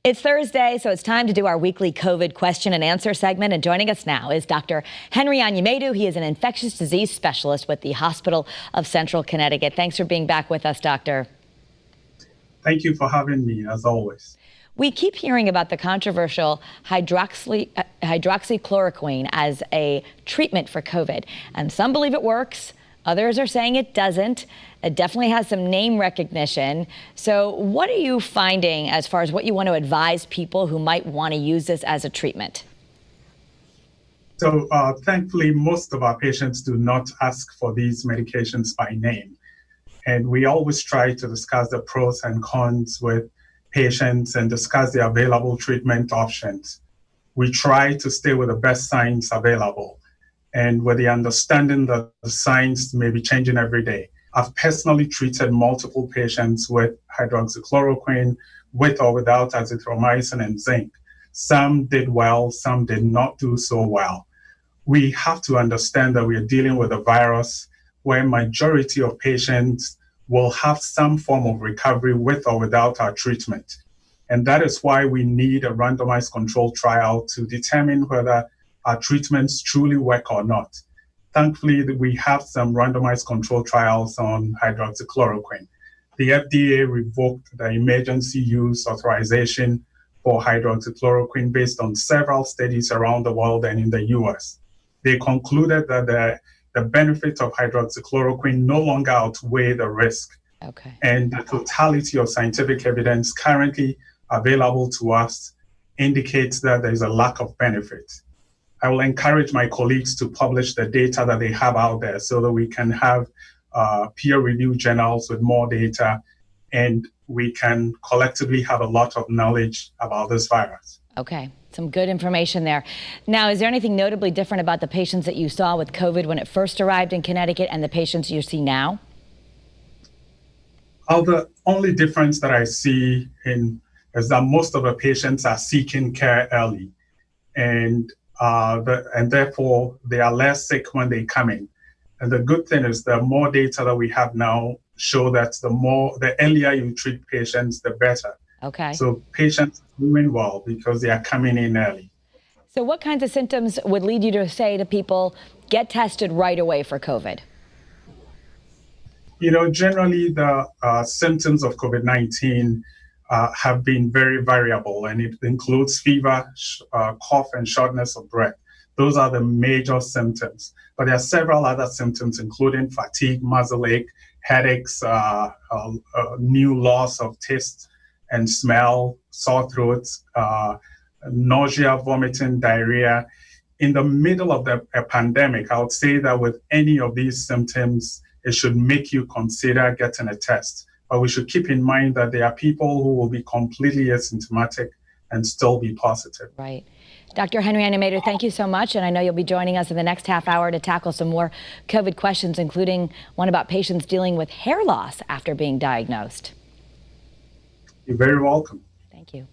It's Thursday, so it's time to do our weekly COVID question and answer segment. And joining us now is Dr. Henry Anyimadu. He is an infectious disease specialist with the Hospital of Central Connecticut. Thanks for being back with us, Doctor. Thank you for having me, as always. We keep hearing about the controversial hydroxychloroquine as a treatment for COVID, and some believe it works. Others are saying it doesn't. It definitely has some name recognition. So what are you finding as far as what you want to advise people who might want to use this as a treatment? So thankfully, most of our patients do not ask for these medications by name. And we always try to discuss the pros and cons with patients and discuss the available treatment options. We try to stay with the best science available, and with the understanding that the science may be changing every day. I've personally treated multiple patients with hydroxychloroquine, with or without azithromycin and zinc. Some did well, some did not do so well. We have to understand that we are dealing with a virus where majority of patients will have some form of recovery with or without our treatment. And that is why we need a randomized controlled trial to determine whether our treatments truly work or not. Thankfully, we have some randomized control trials on hydroxychloroquine. The FDA revoked the emergency use authorization for hydroxychloroquine based on several studies around the world and in the US. They concluded that the benefit of hydroxychloroquine no longer outweigh the risk. Okay. And the totality of scientific evidence currently available to us indicates that there is a lack of benefit. I will encourage my colleagues to publish the data that they have out there so that we can have peer-reviewed journals with more data, and we can collectively have a lot of knowledge about this virus. Okay, some good information there. Now, is there anything notably different about the patients that you saw with COVID when it first arrived in Connecticut and the patients you see now? The only difference that I see is that most of the patients are seeking care early, and therefore they are less sick when they come in. And the good thing is the more data that we have now show that the earlier you treat patients, the better. Okay. So patients are doing well because they are coming in early. So what kinds of symptoms would lead you to say to people, get tested right away for COVID? You know, generally the symptoms of COVID-19 have been very variable, and it includes fever, cough, and shortness of breath. Those are the major symptoms. But there are several other symptoms, including fatigue, muscle ache, headaches, new loss of taste and smell, sore throats, nausea, vomiting, diarrhea. In the middle of a pandemic, I would say that with any of these symptoms, it should make you consider getting a test. But we should keep in mind that there are people who will be completely asymptomatic and still be positive. Right. Dr. Henry Anyimadu, thank you so much. And I know you'll be joining us in the next half hour to tackle some more COVID questions, including one about patients dealing with hair loss after being diagnosed. You're very welcome. Thank you.